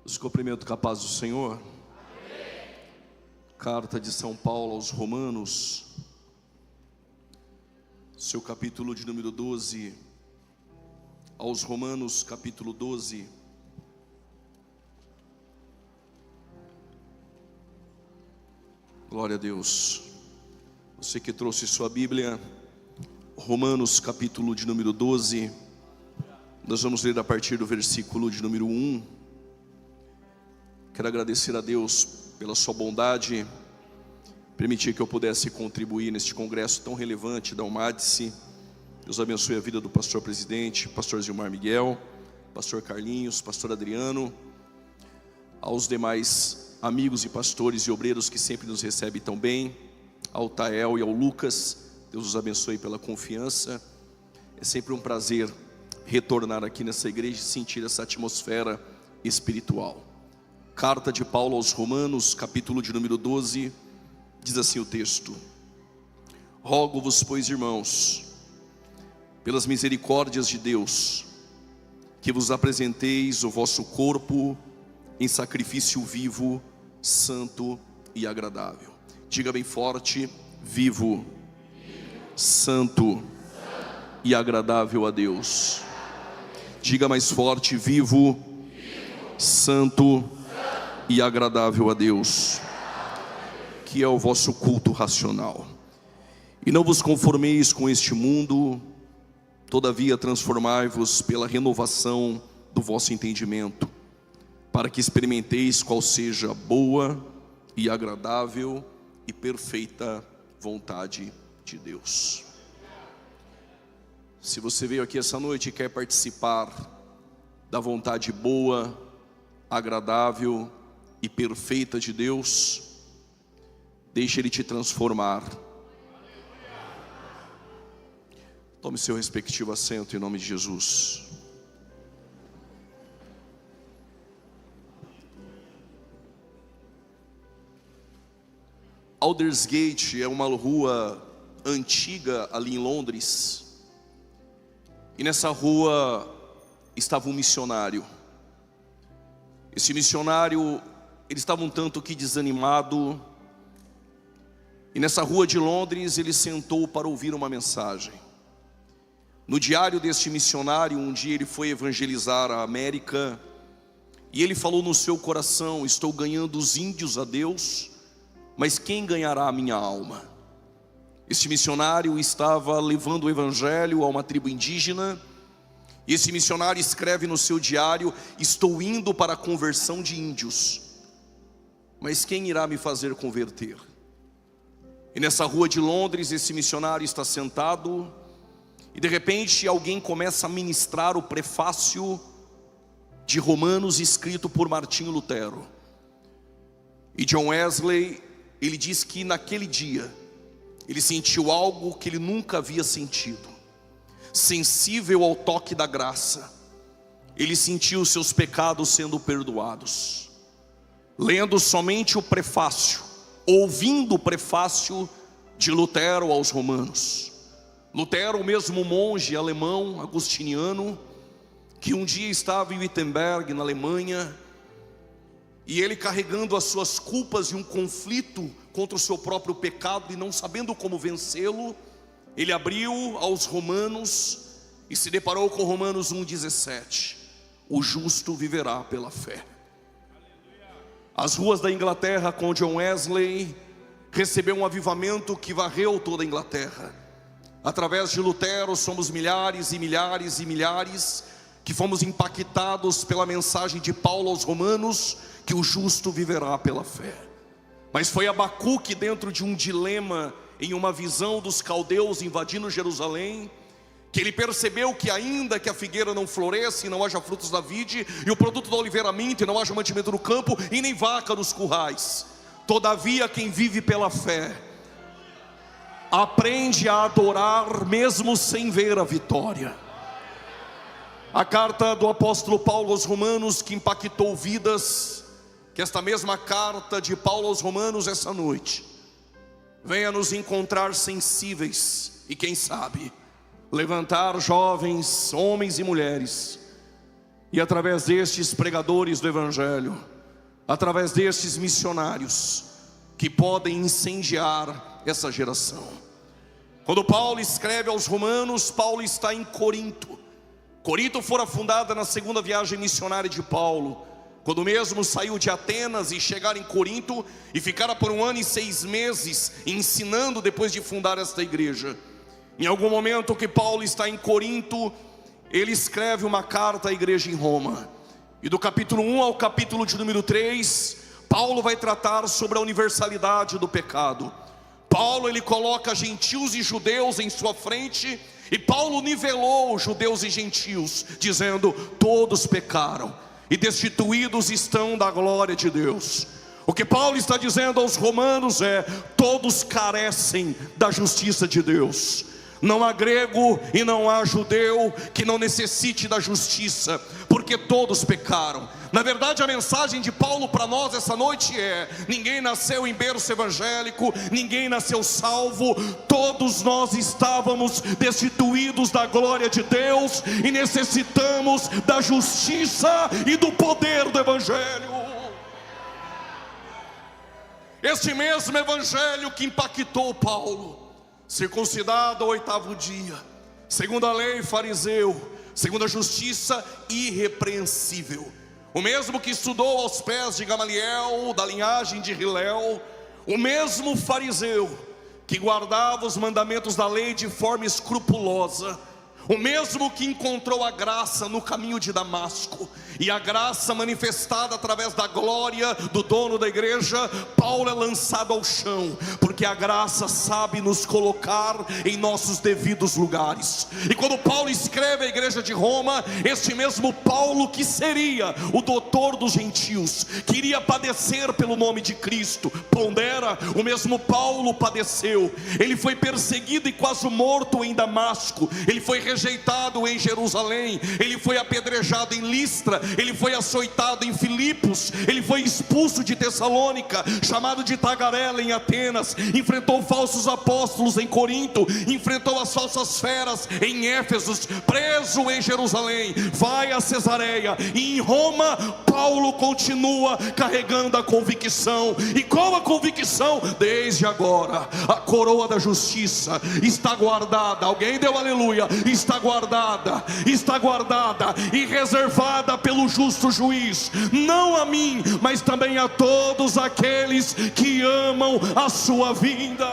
Os cumprimento com a paz do Senhor. Amém. Carta de São Paulo aos Romanos, seu capítulo de número 12. Aos Romanos, capítulo 12. Glória a Deus. Você que trouxe sua Bíblia, Romanos, capítulo de número 12. Nós vamos ler a partir do versículo de número 1. Quero agradecer a Deus pela sua bondade, permitir que eu pudesse contribuir neste congresso tão relevante da UMADSE. Deus abençoe a vida do pastor presidente, pastor Zilmar Miguel, pastor Carlinhos, pastor Adriano, aos demais amigos e pastores e obreiros que sempre nos recebem tão bem, ao Tael e ao Lucas. Deus os abençoe pela confiança. É sempre um prazer retornar aqui nessa igreja e sentir essa atmosfera espiritual. Carta de Paulo aos Romanos, capítulo de número 12, diz assim o texto: Rogo-vos, pois, irmãos, pelas misericórdias de Deus, que vos apresenteis o vosso corpo em sacrifício vivo, santo e agradável. Diga bem forte: vivo, santo e agradável a Deus. Diga mais forte: vivo, santo e agradável a Deus, que é o vosso culto racional. E não vos conformeis com este mundo, todavia transformai-vos pela renovação do vosso entendimento, para que experimenteis qual seja a boa e agradável e perfeita vontade de Deus. Se você veio aqui essa noite e quer participar da vontade boa, agradável e perfeita de Deus, deixe Ele te transformar. Tome seu respectivo assento em nome de Jesus. Aldersgate é uma rua antiga ali em Londres, e nessa rua estava um missionário. Esse missionário, ele estava um tanto que desanimado, e nessa rua de Londres ele sentou para ouvir uma mensagem. No diário deste missionário, um dia ele foi evangelizar a América, e ele falou no seu coração: estou ganhando os índios a Deus, mas quem ganhará a minha alma? Este missionário estava levando o evangelho a uma tribo indígena, e esse missionário escreve no seu diário: estou indo para a conversão de índios, mas quem irá me fazer converter? E nessa rua de Londres, esse missionário está sentado, e de repente alguém começa a ministrar o prefácio de Romanos, escrito por Martinho Lutero. E John Wesley, ele diz que naquele dia ele sentiu algo que ele nunca havia sentido. Sensível ao toque da graça, ele sentiu os seus pecados sendo perdoados. Lendo somente o prefácio, ouvindo o prefácio de Lutero aos Romanos. Lutero, o mesmo monge alemão, agostiniano, que um dia estava em Wittenberg, na Alemanha, e ele carregando as suas culpas e um conflito contra o seu próprio pecado e não sabendo como vencê-lo, ele abriu aos Romanos e se deparou com Romanos 1,17. O justo viverá pela fé. As ruas da Inglaterra, com John Wesley, recebeu um avivamento que varreu toda a Inglaterra. Através de Lutero somos milhares e milhares e milhares que fomos impactados pela mensagem de Paulo aos Romanos, que o justo viverá pela fé. Mas foi Abacuque, dentro de um dilema, em uma visão dos caldeus invadindo Jerusalém, que ele percebeu que ainda que a figueira não floresça e não haja frutos da vide, e o produto da oliveira minta e não haja mantimento no campo, e nem vaca nos currais, todavia quem vive pela fé aprende a adorar mesmo sem ver a vitória. A carta do apóstolo Paulo aos Romanos, que impactou vidas, que esta mesma carta de Paulo aos Romanos essa noite venha nos encontrar sensíveis e quem sabe levantar jovens, homens e mulheres E através destes pregadores do Evangelho, através destes missionários, que podem incendiar essa geração. Quando Paulo escreve aos Romanos, Paulo está em Corinto. Corinto fora fundada na segunda viagem missionária de Paulo, quando mesmo saiu de Atenas e chegar em Corinto, e ficara por 1 ano e 6 meses ensinando depois de fundar esta igreja. Em algum momento que Paulo está em Corinto, ele escreve uma carta à igreja em Roma. E do capítulo 1 ao capítulo de número 3, Paulo vai tratar sobre a universalidade do pecado. Paulo, ele coloca gentios e judeus em sua frente, e Paulo nivelou judeus e gentios, dizendo: todos pecaram e destituídos estão da glória de Deus. O que Paulo está dizendo aos romanos é: todos carecem da justiça de Deus. Não há grego e não há judeu que não necessite da justiça, porque todos pecaram. Na verdade, a mensagem de Paulo para nós essa noite é: ninguém nasceu em berço evangélico, ninguém nasceu salvo. Todos nós estávamos destituídos da glória de Deus e necessitamos da justiça e do poder do Evangelho. Este mesmo Evangelho que impactou Paulo, circuncidado ao 8º dia, segundo a lei, fariseu, segundo a justiça, irrepreensível. O mesmo que estudou aos pés de Gamaliel, da linhagem de Hilel. O mesmo fariseu que guardava os mandamentos da lei de forma escrupulosa. O mesmo que encontrou a graça no caminho de Damasco. E a graça manifestada através da glória do dono da igreja. Paulo é lançado ao chão, porque a graça sabe nos colocar em nossos devidos lugares. E quando Paulo escreve à igreja de Roma, este mesmo Paulo que seria o doutor dos gentios, que iria padecer pelo nome de Cristo, pondera, o mesmo Paulo padeceu. Ele foi perseguido e quase morto em Damasco. Ele foi rejeitado em Jerusalém. Ele foi apedrejado em Listra. Ele foi açoitado em Filipos. Ele foi expulso de Tessalônica, chamado de tagarela em Atenas. Enfrentou falsos apóstolos em Corinto. Enfrentou as falsas feras em Éfeso. Preso em Jerusalém. Vai a Cesareia. E em Roma, Paulo continua carregando a convicção. E qual a convicção? Desde agora, a coroa da justiça está guardada. Alguém deu aleluia. Está guardada e reservada pelo justo juiz, não a mim, mas também a todos aqueles que amam a sua vinda.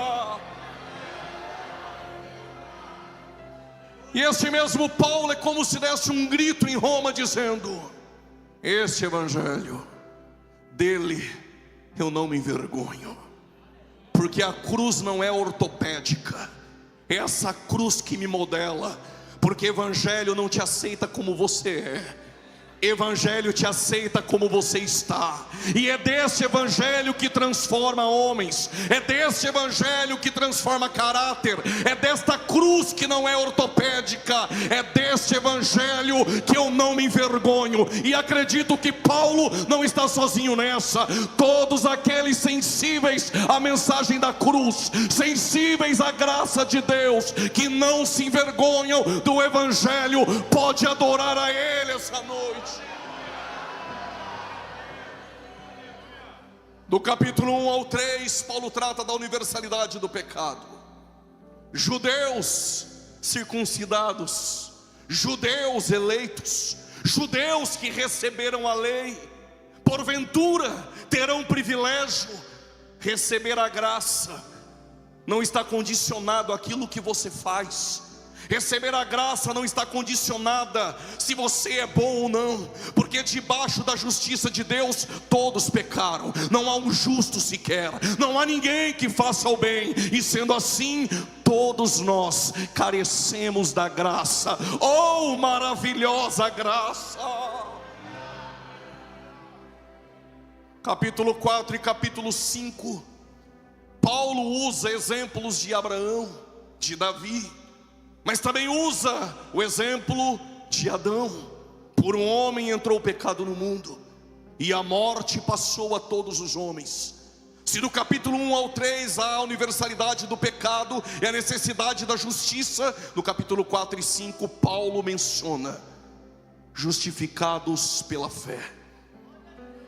E este mesmo Paulo é como se desse um grito em Roma dizendo: este evangelho, dele eu não me envergonho, porque a cruz não é ortopédica, é essa cruz que me modela. Porque evangelho não te aceita como você é, evangelho te aceita como você está. E é desse evangelho que transforma homens, é desse evangelho que transforma caráter, é desta cruz que não é ortopédica, é desse evangelho que eu não me envergonho. E acredito que Paulo não está sozinho nessa. Todos aqueles sensíveis à mensagem da cruz, sensíveis à graça de Deus, que não se envergonham do evangelho, pode adorar a Ele essa noite. Do capítulo 1 ao 3, Paulo trata da universalidade do pecado. Judeus circuncidados, judeus eleitos, judeus que receberam a lei, porventura terão o privilégio. Receber a graça não está condicionado àquilo que você faz. Receber a graça não está condicionada se você é bom ou não, porque debaixo da justiça de Deus todos pecaram, não há um justo sequer, não há ninguém que faça o bem, e sendo assim, todos nós carecemos da graça. Oh, maravilhosa graça! Capítulo 4 e capítulo 5, Paulo usa exemplos de Abraão, de Davi, mas também usa o exemplo de Adão. Por um homem entrou o pecado no mundo, e a morte passou a todos os homens. Se do capítulo 1 ao 3 há a universalidade do pecado e a necessidade da justiça, no capítulo 4 e 5 Paulo menciona justificados pela fé,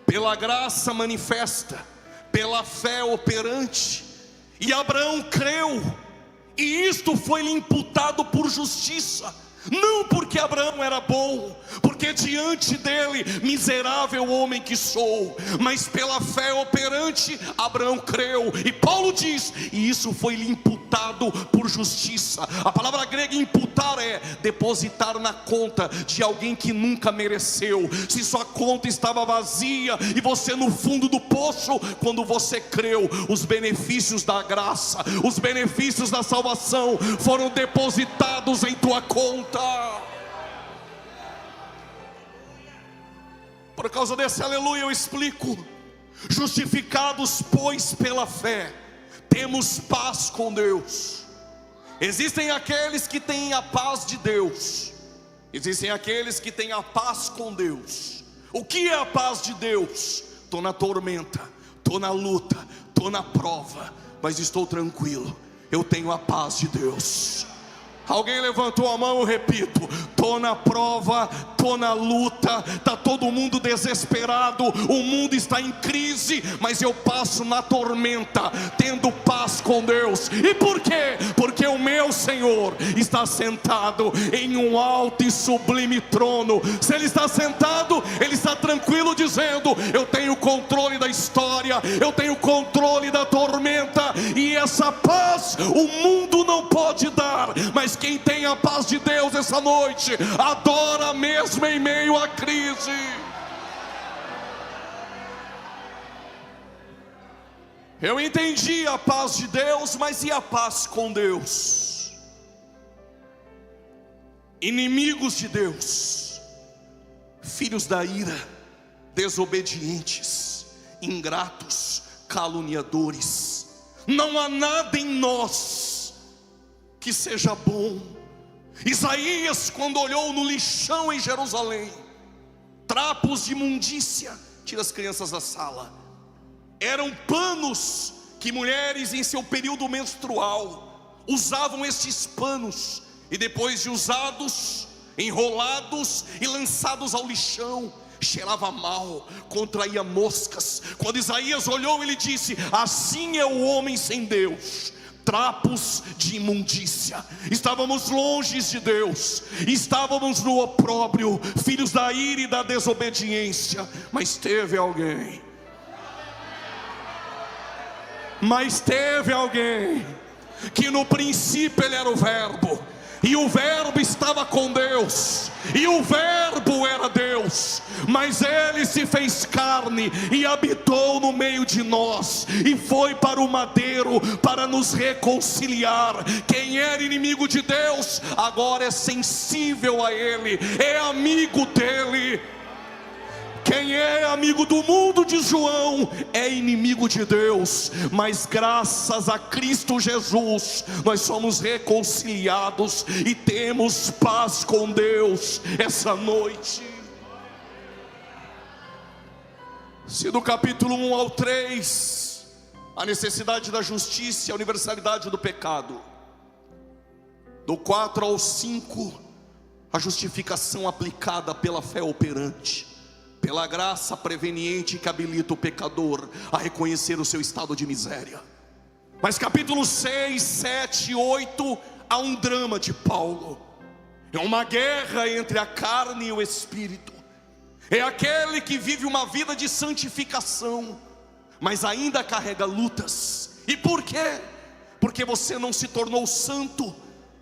pela graça manifesta, pela fé operante. E Abraão creu, e isto foi-lhe imputado por justiça. Não porque Abraão era bom, porque diante dele, miserável homem que sou, mas pela fé operante, Abraão creu. E Paulo diz, e isso foi-lhe imputado por justiça. A palavra grega imputar é depositar na conta de alguém que nunca mereceu. Se sua conta estava vazia e você no fundo do poço, quando você creu, os benefícios da graça, os benefícios da salvação foram depositados em tua conta. Por causa desse aleluia eu explico. Justificados pois pela fé, temos paz com Deus. Existem aqueles que têm a paz de Deus, existem aqueles que têm a paz com Deus. O que é a paz de Deus? Estou na tormenta, estou na luta, estou na prova, mas estou tranquilo, eu tenho a paz de Deus. Alguém levantou a mão, eu repito, estou na prova, estou na luta, está todo mundo desesperado, o mundo está em crise, mas eu passo na tormenta, tendo paz com Deus. E por quê? Porque o meu Senhor está sentado em um alto e sublime trono. Se Ele está sentado, Ele está tranquilo, dizendo, eu tenho controle da história, eu tenho controle da tormenta, e essa paz o mundo não pode dar, mas quem tem a paz de Deus essa noite, adora mesmo em meio à crise. Eu entendi a paz de Deus, mas e a paz com Deus? Inimigos de Deus, filhos da ira, desobedientes, ingratos, caluniadores. Não há nada em nós que seja bom. Isaías, quando olhou no lixão em Jerusalém, trapos de imundícia, tira as crianças da sala, eram panos que mulheres em seu período menstrual usavam estes panos, e depois de usados, enrolados e lançados ao lixão, cheirava mal, contraía moscas. Quando Isaías olhou, ele disse, assim é o homem sem Deus, trapos de imundícia. Estávamos longe de Deus, estávamos no opróbrio, filhos da ira e da desobediência. Mas teve alguém que no princípio ele era o Verbo, e o Verbo estava com Deus, e o Verbo era Deus, mas Ele se fez carne e habitou no meio de nós, e foi para o madeiro para nos reconciliar. Quem era inimigo de Deus, agora é sensível a Ele, é amigo dEle. Quem é amigo do mundo, diz João, é inimigo de Deus. Mas graças a Cristo Jesus, nós somos reconciliados e temos paz com Deus essa noite. Se do capítulo 1 ao 3, a necessidade da justiça e a universalidade do pecado, do 4 ao 5, a justificação aplicada pela fé operante, pela graça preveniente que habilita o pecador a reconhecer o seu estado de miséria. Mas capítulos 6, 7 e 8, há um drama de Paulo. É uma guerra entre a carne e o espírito. É aquele que vive uma vida de santificação, mas ainda carrega lutas. E por quê? Porque você não se tornou santo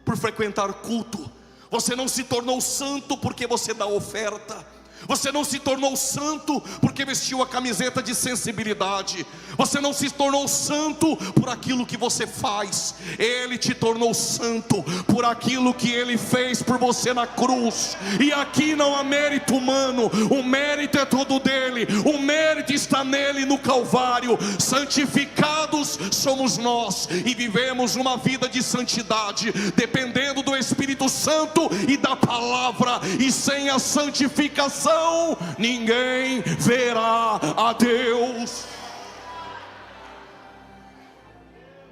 por frequentar culto, você não se tornou santo porque você dá oferta, você não se tornou santo porque vestiu a camiseta de sensibilidade, você não se tornou santo por aquilo que você faz. Ele te tornou santo por aquilo que Ele fez por você na cruz. E aqui não há mérito humano, o mérito é todo dele, o mérito está nele no Calvário. Santificados somos nós e vivemos uma vida de santidade, dependendo do Espírito Santo e da palavra. E sem a santificação ninguém verá a Deus.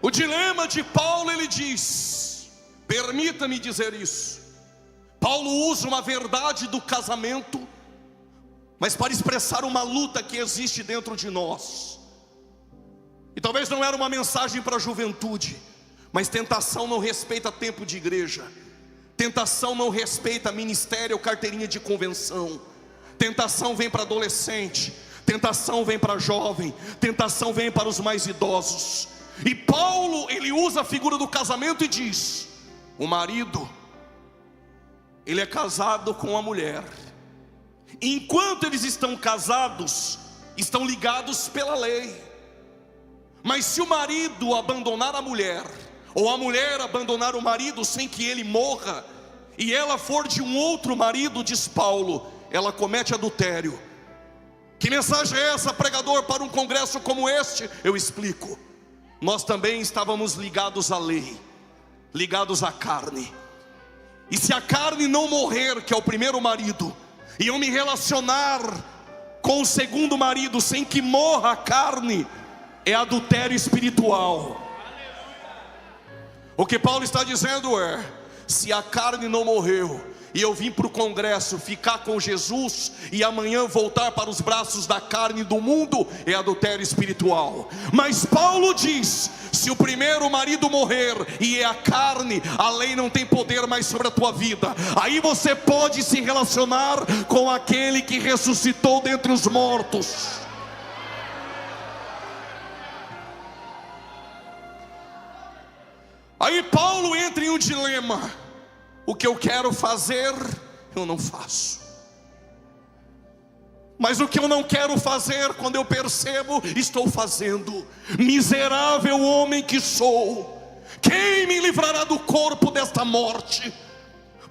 O dilema de Paulo, ele diz, permita-me dizer isso, Paulo usa uma verdade do casamento, mas para expressar uma luta que existe dentro de nós. E talvez não era uma mensagem para a juventude, mas tentação não respeita tempo de igreja. Tentação não respeita ministério ou carteirinha de convenção. Tentação vem para adolescente, tentação vem para jovem, tentação vem para os mais idosos. E Paulo, ele usa a figura do casamento e diz: o marido, ele é casado com a mulher. Enquanto eles estão casados, estão ligados pela lei. Mas se o marido abandonar a mulher, ou a mulher abandonar o marido sem que ele morra, e ela for de um outro marido, diz Paulo, ela comete adultério. Que mensagem é essa, pregador, para um congresso como este? Eu explico. Nós também estávamos ligados à lei, ligados à carne. E se a carne não morrer, que é o primeiro marido, e eu me relacionar com o segundo marido sem que morra a carne, é adultério espiritual. O que Paulo está dizendo é: se a carne não morreu, e eu vim para o congresso ficar com Jesus, e amanhã voltar para os braços da carne do mundo, é adultério espiritual. Mas Paulo diz: se o primeiro marido morrer e é a carne, a lei não tem poder mais sobre a tua vida. Aí você pode se relacionar com aquele que ressuscitou dentre os mortos. Aí Paulo entra em um dilema: o que eu quero fazer, eu não faço. Mas o que eu não quero fazer, quando eu percebo, estou fazendo. Miserável homem que sou, quem me livrará do corpo desta morte?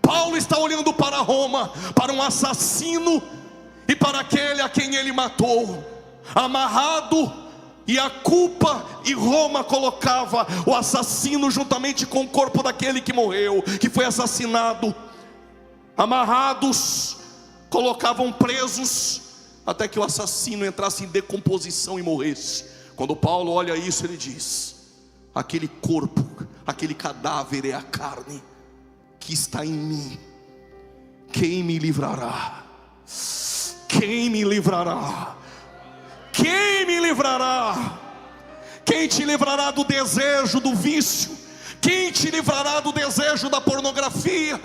Paulo está olhando para Roma, para um assassino e para aquele a quem ele matou, amarrado. E a culpa, e Roma colocava o assassino juntamente com o corpo daquele que morreu, que foi assassinado. Amarrados, colocavam presos, até que o assassino entrasse em decomposição e morresse. Quando Paulo olha isso, ele diz: aquele corpo, aquele cadáver é a carne que está em mim. Quem me livrará? Quem me livrará? Quem me livrará? Quem te livrará do desejo do vício? Quem te livrará do desejo da pornografia?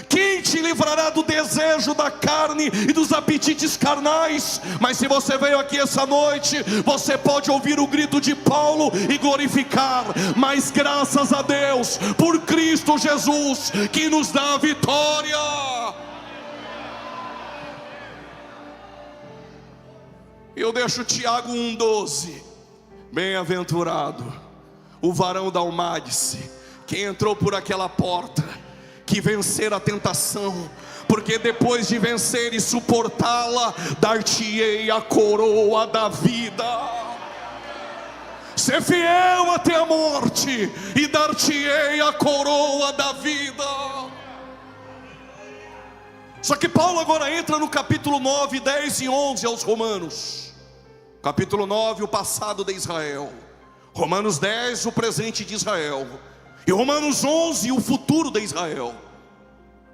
Quem te livrará do desejo da carne e dos apetites carnais? Mas se você veio aqui essa noite, você pode ouvir o grito de Paulo e glorificar: mas graças a Deus por Cristo Jesus, que nos dá a vitória. Eu deixo Tiago 1,12. Bem-aventurado o varão da almádice, que entrou por aquela porta, que vencer a tentação, porque depois de vencer e suportá-la, dar-te-ei a coroa da vida. Ser fiel até a morte, e dar-te-ei a coroa da vida. Só que Paulo agora entra no capítulo 9, 10 e 11 aos Romanos. Capítulo 9, o passado de Israel. Romanos 10, o presente de Israel. E Romanos 11, o futuro de Israel.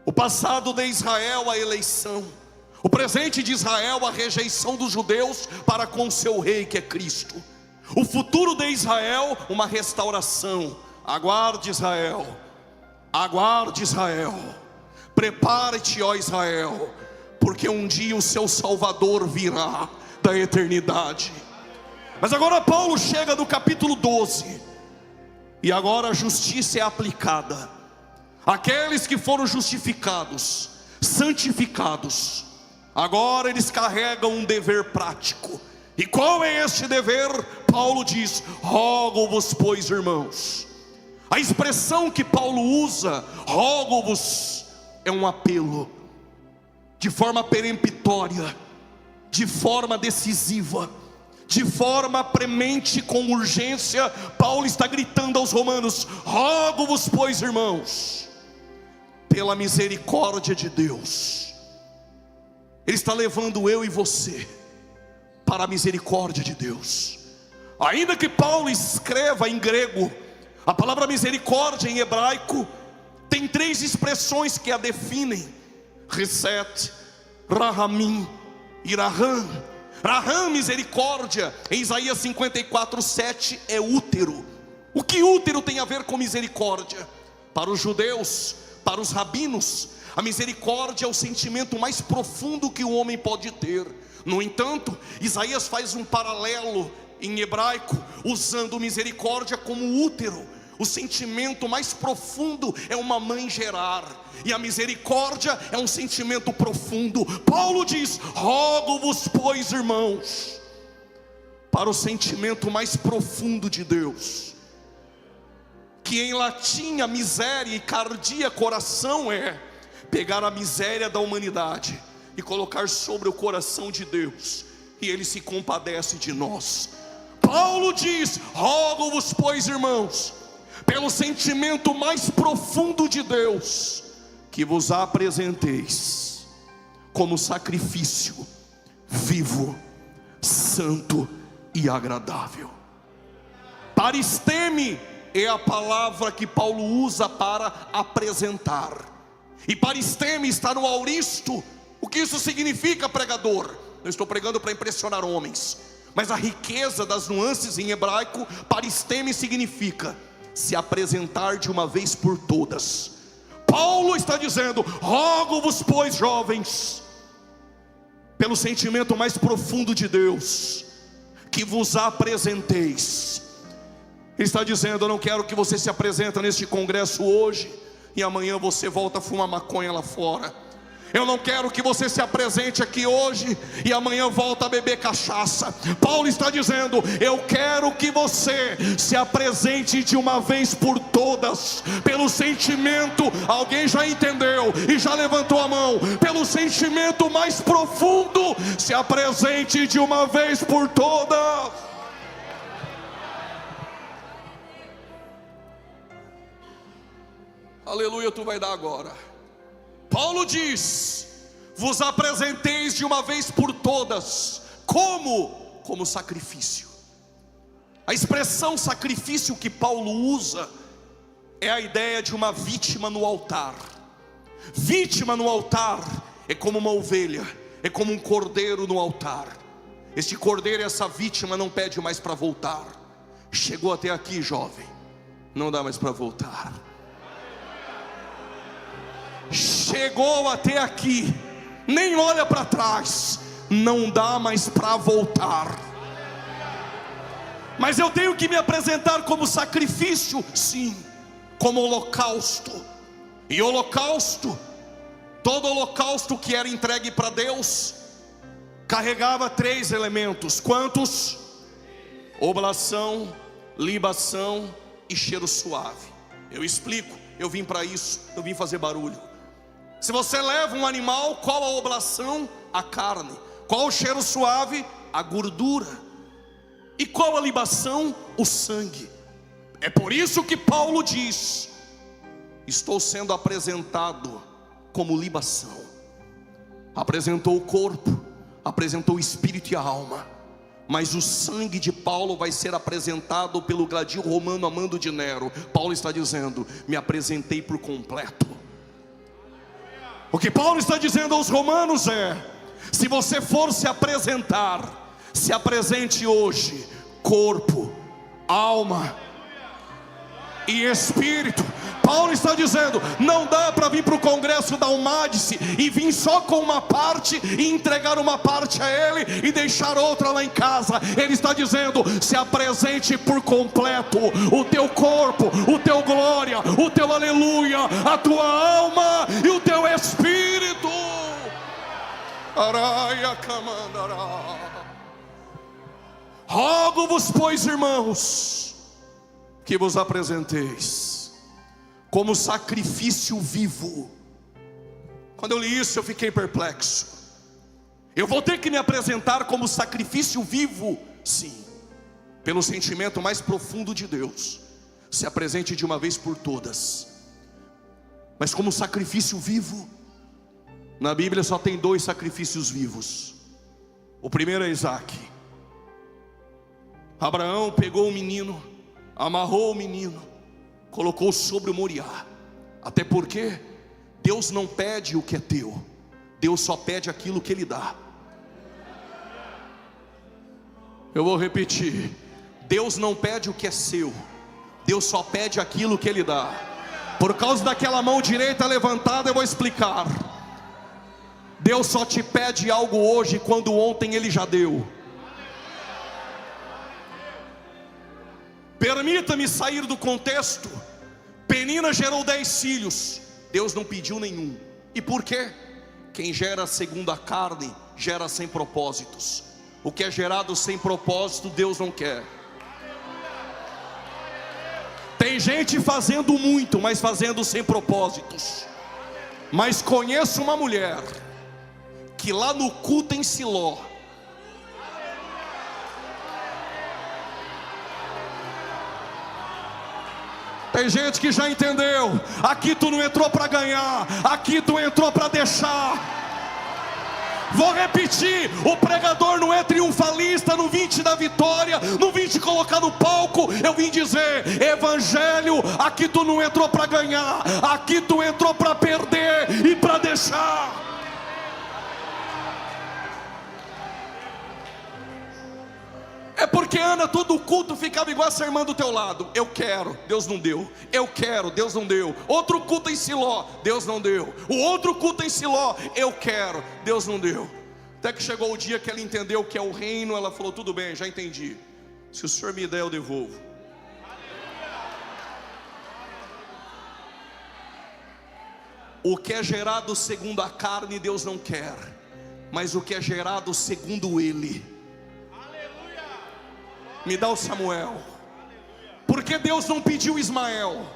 O passado de Israel, a eleição. O presente de Israel, a rejeição dos judeus para com seu rei, que é Cristo. O futuro de Israel, uma restauração. Aguarde Israel, aguarde Israel. Prepare-te, ó Israel, porque um dia o seu Salvador virá da eternidade. Mas agora Paulo chega no capítulo 12, e agora a justiça é aplicada. Aqueles que foram justificados, santificados, agora eles carregam um dever prático. E qual é este dever? Paulo diz: rogo-vos, pois, irmãos. A expressão que Paulo usa, rogo-vos, é um apelo, de forma peremptória, de forma decisiva, de forma premente, com urgência. Paulo está gritando aos romanos: rogo-vos, pois, irmãos, pela misericórdia de Deus. Ele está levando eu e você para a misericórdia de Deus. Ainda que Paulo escreva em grego, a palavra misericórdia em hebraico tem 3 expressões que a definem. Reset, Rahamim, Iraham. Raham, misericórdia, em Isaías 54:7 é útero. O que útero tem a ver com misericórdia? Para os judeus, para os rabinos, a misericórdia é o sentimento mais profundo que o homem pode ter. No entanto, Isaías faz um paralelo em hebraico, usando misericórdia como útero. O sentimento mais profundo é uma mãe gerar, e a misericórdia é um sentimento profundo. Paulo diz: rogo-vos, pois, irmãos, para o sentimento mais profundo de Deus, que em latim a miséria e cardia coração é pegar a miséria da humanidade e colocar sobre o coração de Deus, e Ele se compadece de nós. Paulo diz: rogo-vos, pois, irmãos, pelo sentimento mais profundo de Deus, que vos apresenteis como sacrifício vivo, santo e agradável. Paristeme é a palavra que Paulo usa para apresentar, e paristeme está no auristo. O que isso significa, pregador? Não estou pregando para impressionar homens, mas a riqueza das nuances em hebraico, paristeme significa se apresentar de uma vez por todas. Paulo está dizendo: rogo-vos, pois, jovens, pelo sentimento mais profundo de Deus, que vos apresenteis. Ele está dizendo: eu não quero que você se apresente neste congresso hoje e amanhã você volta a fumar maconha lá fora. Eu não quero que você se apresente aqui hoje e amanhã volta a beber cachaça. Paulo está dizendo: eu quero que você se apresente de uma vez por todas, pelo sentimento, alguém já entendeu e já levantou a mão, pelo sentimento mais profundo, se apresente de uma vez por todas. Aleluia, tu vai dar agora. Paulo diz: vos apresenteis de uma vez por todas, como sacrifício. A expressão sacrifício que Paulo usa é a ideia de uma vítima no altar. Vítima no altar é como uma ovelha, é como um cordeiro no altar. Este cordeiro, essa vítima, não pede mais para voltar. Chegou até aqui, jovem, não dá mais para voltar. Chegou até aqui, nem olha para trás, não dá mais para voltar. Mas eu tenho que me apresentar como sacrifício? Sim, como holocausto. E holocausto, todo holocausto que era entregue para Deus, carregava 3 elementos. Quantos? Oblação, libação e cheiro suave. Eu explico, eu vim para isso, eu vim fazer barulho. Se você leva um animal, qual a oblação? A carne. Qual o cheiro suave? A gordura. E qual a libação? O sangue. É por isso que Paulo diz: estou sendo apresentado como libação. Apresentou o corpo, apresentou o espírito e a alma, mas o sangue de Paulo vai ser apresentado pelo gladil romano Amando de Nero. Paulo está dizendo: me apresentei por completo. O que Paulo está dizendo aos romanos é: se você for se apresentar, se apresente hoje, corpo, alma e espírito. Paulo está dizendo: não dá para vir para o congresso da Almadice e vir só com uma parte e entregar uma parte a ele e deixar outra lá em casa. Ele está dizendo: se apresente por completo, o teu corpo, o teu glória, o teu aleluia, a tua alma e o teu espírito. Rogo-vos, pois, irmãos, que vos apresenteis como sacrifício vivo. Quando eu li isso, eu fiquei perplexo. Eu vou ter que me apresentar como sacrifício vivo? Sim, pelo sentimento mais profundo de Deus. Se apresente de uma vez por todas. Mas como sacrifício vivo, na Bíblia só tem 2 sacrifícios vivos. O primeiro é Isaac. Abraão pegou o menino, amarrou o menino, colocou sobre o Moriá. Até porque Deus não pede o que é teu, Deus só pede aquilo que Ele dá. Eu vou repetir: Deus não pede o que é seu, Deus só pede aquilo que Ele dá. Por causa daquela mão direita levantada, eu vou explicar. Deus só te pede algo hoje quando ontem Ele já deu. Permita-me sair do contexto. Penina gerou 10 filhos, Deus não pediu nenhum. E por quê? Quem gera segundo a carne, gera sem propósitos. O que é gerado sem propósito, Deus não quer. Tem gente fazendo muito, mas fazendo sem propósitos. Mas conheço uma mulher que lá no culto em Siló, tem gente que já entendeu. Aqui tu não entrou para ganhar, aqui tu entrou para deixar. Vou repetir: o pregador não é triunfalista, não vim te dar vitória, não vim te colocar no palco. Eu vim dizer: evangelho, aqui tu não entrou para ganhar, aqui tu entrou para perder e para deixar. É porque Ana, todo culto ficava igual essa irmã do teu lado: eu quero, Deus não deu. Eu quero, Deus não deu. Outro culto em Siló, Deus não deu. O outro culto em Siló, eu quero, Deus não deu. Até que chegou o dia que ela entendeu o que é o reino. Ela falou: tudo bem, já entendi. Se o Senhor me der, eu devolvo. O que é gerado segundo a carne, Deus não quer. Mas o que é gerado segundo Ele. Me dá o Samuel. Porque Deus não pediu Ismael?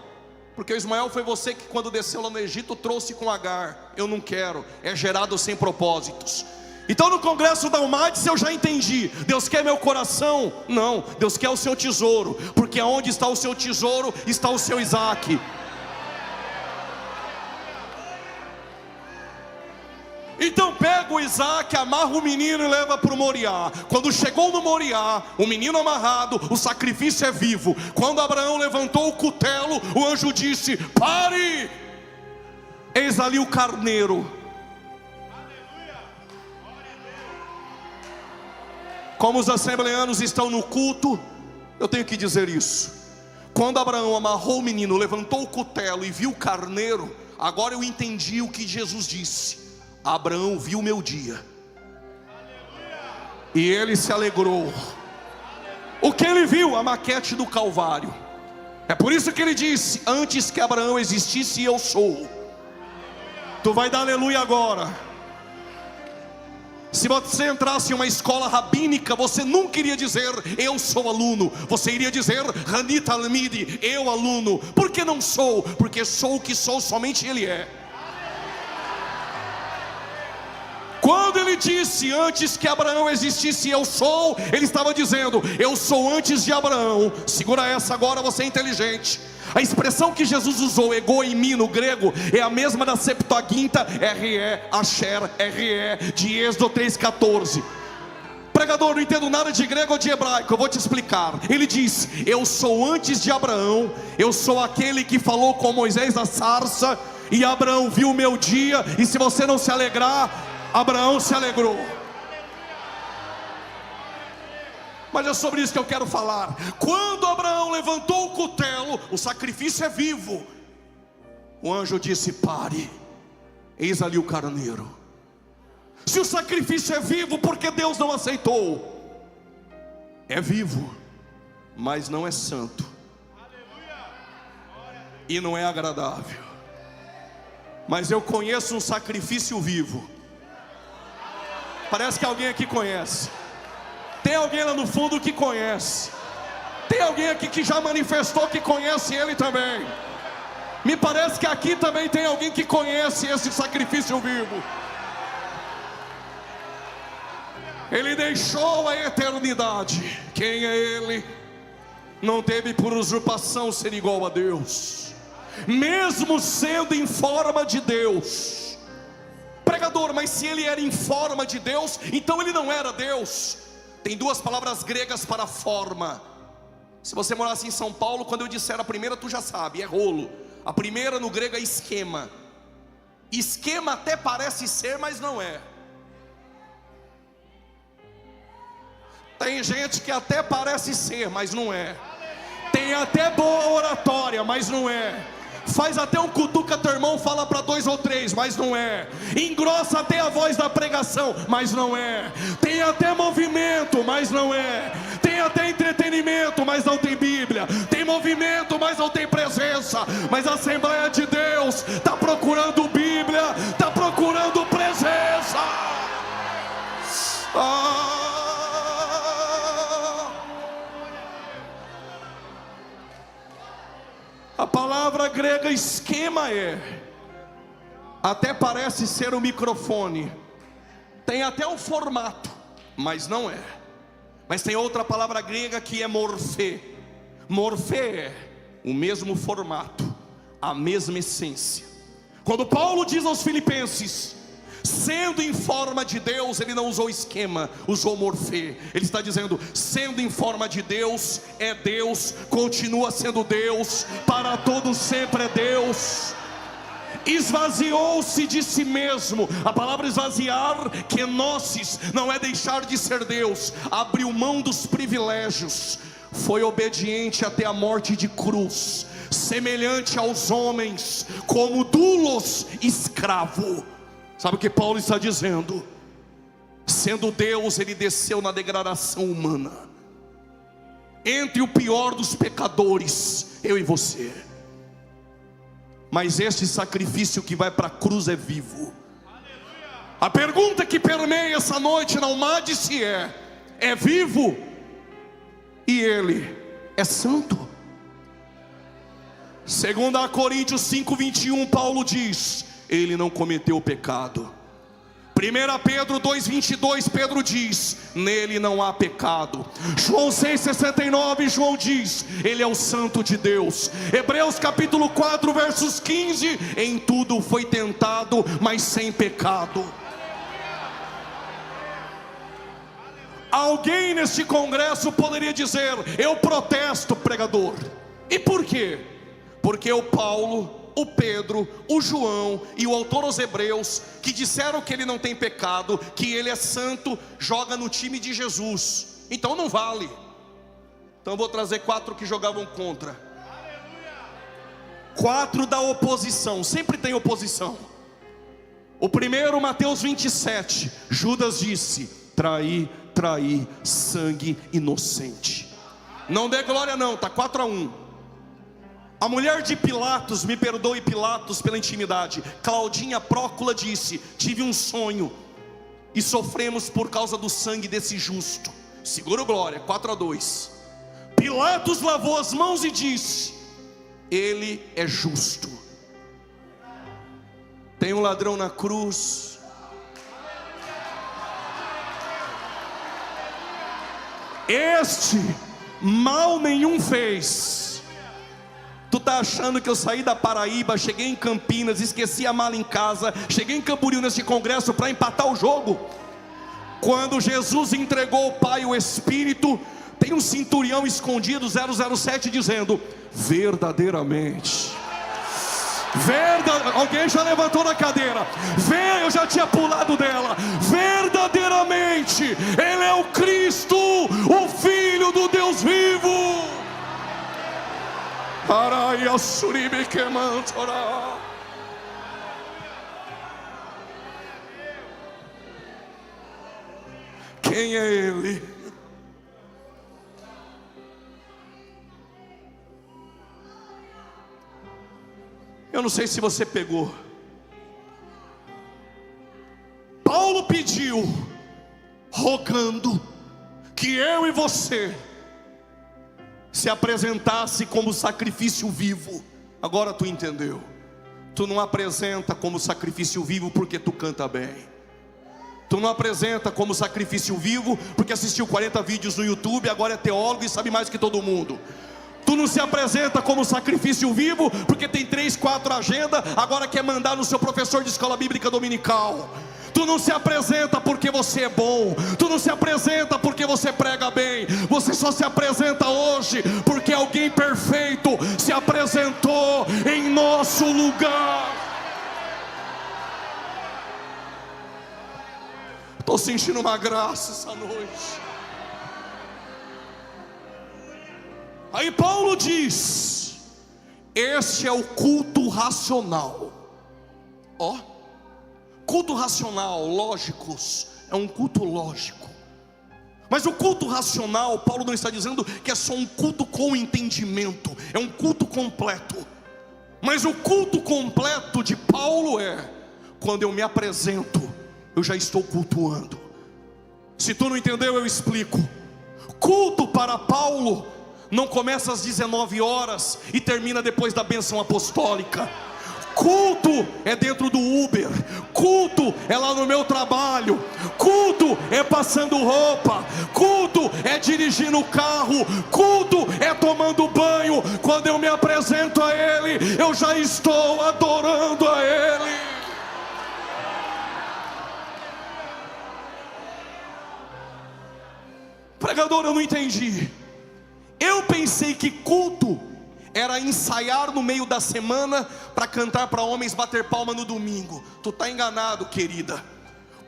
Porque o Ismael foi você que, quando desceu lá no Egito, trouxe com Agar. Eu não quero. É gerado sem propósitos. Então no congresso da Almades eu já entendi. Deus quer meu coração? Não, Deus quer o seu tesouro. Porque aonde está o seu tesouro, está o seu Isaac. Então pega o Isaac, amarra o menino e leva para o Moriá. Quando chegou no Moriá, o menino amarrado, o sacrifício é vivo. Quando Abraão levantou o cutelo, o anjo disse: pare! Eis ali o carneiro. Como os assembleanos estão no culto, eu tenho que dizer isso. Quando Abraão amarrou o menino, levantou o cutelo e viu o carneiro, agora eu entendi o que Jesus disse: Abraão viu meu dia e ele se alegrou. O que ele viu? A maquete do Calvário. É por isso que ele disse: antes que Abraão existisse, eu sou. Tu vai dar aleluia agora. Se você entrasse em uma escola rabínica, você nunca iria dizer: eu sou aluno. Você iria dizer: Hanit Talmidi, eu aluno. Por que não sou? Porque sou o que sou, somente Ele é. Quando ele disse: antes que Abraão existisse, eu sou, ele estava dizendo: eu sou antes de Abraão. Segura essa agora, você é inteligente. A expressão que Jesus usou, ego em mim, no grego, é a mesma da Septuaginta, RE, Asher, RE, de Êxodo 3,14. Pregador, não entendo nada de grego ou de hebraico, eu vou te explicar. Ele diz: eu sou antes de Abraão, eu sou aquele que falou com Moisés na sarça, e Abraão viu o meu dia, e se você não se alegrar, Abraão se alegrou. Mas é sobre isso que eu quero falar. Quando Abraão levantou o cutelo, o sacrifício é vivo. O anjo disse: pare, eis ali o carneiro. Se o sacrifício é vivo, por que Deus não aceitou? É vivo, mas não é santo, e não é agradável. Mas eu conheço um sacrifício vivo. Parece que alguém aqui conhece. Tem alguém lá no fundo que conhece. Tem alguém aqui que já manifestou que conhece Ele também. Me parece que aqui também tem alguém que conhece esse sacrifício vivo. Ele deixou a eternidade. Quem é Ele? Não teve por usurpação ser igual a Deus, mesmo sendo em forma de Deus. Pregador, mas se Ele era em forma de Deus, então Ele não era Deus. Tem duas palavras gregas para forma. Se você morasse em São Paulo, quando eu disser a primeira, tu já sabe, é rolo. A primeira no grego é esquema. Esquema até parece ser, mas não é. Tem gente que até parece ser, mas não é. Tem até boa oratória, mas não é. Faz até um cutuca teu irmão, fala para 2 ou 3, mas não é. Engrossa até a voz da pregação, mas não é. Tem até movimento, mas não é. Tem até entretenimento, mas não tem Bíblia. Tem movimento, mas não tem presença. Mas a Assembleia de Deus está procurando Bíblia, está procurando presença. A palavra grega esquema até parece ser um microfone, tem até um formato, mas não é. Mas tem outra palavra grega que é morfê. Morfê é o mesmo formato, a mesma essência. Quando Paulo diz aos Filipenses, sendo em forma de Deus, ele não usou esquema, usou morfê. Ele está dizendo, sendo em forma de Deus, é Deus, continua sendo Deus, para todos sempre é Deus. Esvaziou-se de si mesmo. A palavra esvaziar, kenosis, não é deixar de ser Deus. Abriu mão dos privilégios, foi obediente até a morte de cruz, semelhante aos homens, como doulos, escravo. Sabe o que Paulo está dizendo? Sendo Deus, ele desceu na degradação humana, entre o pior dos pecadores, eu e você. Mas este sacrifício que vai para a cruz é vivo. A pergunta que permeia essa noite na Almade-se é vivo? E ele é santo? 2 Coríntios 5:21, Paulo diz, ele não cometeu pecado. 1 Pedro 2:22, Pedro diz, nele não há pecado. João 6:69, João diz, ele é o santo de Deus. Hebreus capítulo 4, versos 15, em tudo foi tentado, mas sem pecado. Alguém neste congresso poderia dizer, eu protesto, pregador. E por quê? Porque o Paulo, o Pedro, o João e o autor aos Hebreus, que disseram que ele não tem pecado, que ele é santo, joga no time de Jesus, então não vale. Então eu vou trazer 4 que jogavam contra. 4 da oposição, sempre tem oposição. O primeiro, Mateus 27, Judas disse, traí, sangue inocente. Não dê glória não, está 4-1. A mulher de Pilatos, me perdoe Pilatos pela intimidade, Claudinha Prócula disse, tive um sonho e sofremos por causa do sangue desse justo. Segura o glória, 4-2. Pilatos lavou as mãos e disse, ele é justo. Tem um ladrão na cruz. Este mal nenhum fez. Tu tá achando que eu saí da Paraíba, cheguei em Campinas, esqueci a mala em casa, cheguei em Camboriú nesse congresso para empatar o jogo? Quando Jesus entregou ao Pai o Espírito, tem um centurião escondido, 007, dizendo, verdadeiramente, alguém já levantou na cadeira, eu já tinha pulado dela, verdadeiramente, Ele é o Cristo, o Filho do Deus vivo. Quem é Ele? Eu não sei se você pegou. Paulo pediu, rogando, que eu e você se apresentasse como sacrifício vivo. Agora tu entendeu. Tu não apresenta como sacrifício vivo porque tu canta bem. Tu não apresenta como sacrifício vivo porque assistiu 40 vídeos no YouTube, agora é teólogo e sabe mais que todo mundo. Tu não se apresenta como sacrifício vivo porque tem 3, 4 agendas, agora quer mandar no seu professor de escola bíblica dominical. Tu não se apresenta porque você é bom. Tu não se apresenta porque você prega bem. Você só se apresenta hoje porque alguém perfeito se apresentou em nosso lugar. Estou sentindo uma graça essa noite. Aí Paulo diz: este é o culto racional. Ó, culto racional, lógicos, é um culto lógico. Mas o culto racional, Paulo não está dizendo que é só um culto com entendimento, é um culto completo. Mas o culto completo de Paulo é: quando eu me apresento, eu já estou cultuando. Se tu não entendeu, eu explico. Culto para Paulo não começa às 19 horas e termina depois da bênção apostólica. Culto é dentro do Uber, culto é lá no meu trabalho, culto é passando roupa, culto é dirigindo o carro, culto é tomando banho. Quando eu me apresento a Ele, eu já estou adorando a Ele. Pregador, eu não entendi. Eu pensei que culto era ensaiar no meio da semana para cantar para homens bater palma no domingo. Tu está enganado, querida.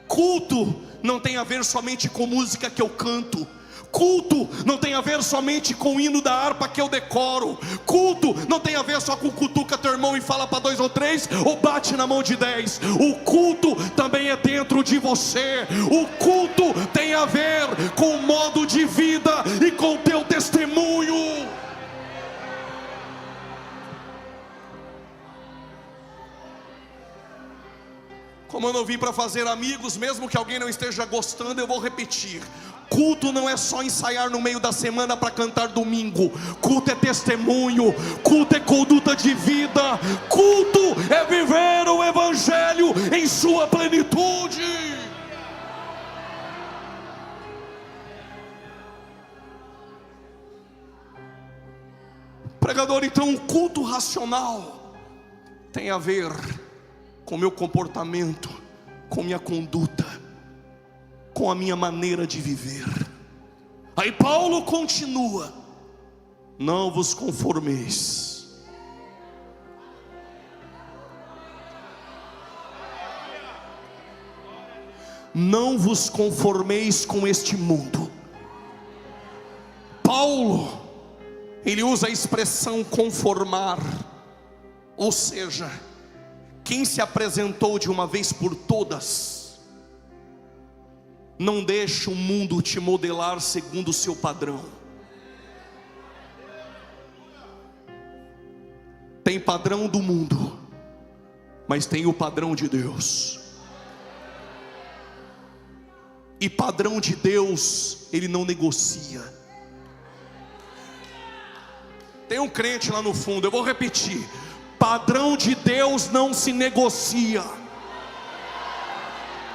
Culto não tem a ver somente com música que eu canto. Culto não tem a ver somente com o hino da harpa que eu decoro. Culto não tem a ver só com cutuca teu irmão e fala para 2 ou 3 ou bate na mão de 10. O culto também é dentro de você. O culto tem a ver com o modo de vida e com o teu testemunho. Como eu não vim para fazer amigos, mesmo que alguém não esteja gostando, eu vou repetir: culto não é só ensaiar no meio da semana para cantar domingo. Culto é testemunho, culto é conduta de vida, culto é viver o Evangelho em sua plenitude. Pregador, então o culto racional tem a ver com o meu comportamento, com minha conduta, com a minha maneira de viver. Aí Paulo continua: não vos conformeis. Não vos conformeis com este mundo. Paulo, ele usa a expressão conformar, ou seja, quem se apresentou de uma vez por todas, não deixa o mundo te modelar segundo o seu padrão. Tem padrão do mundo, mas tem o padrão de Deus. E padrão de Deus, Ele não negocia. Tem um crente lá no fundo, eu vou repetir: padrão de Deus não se negocia.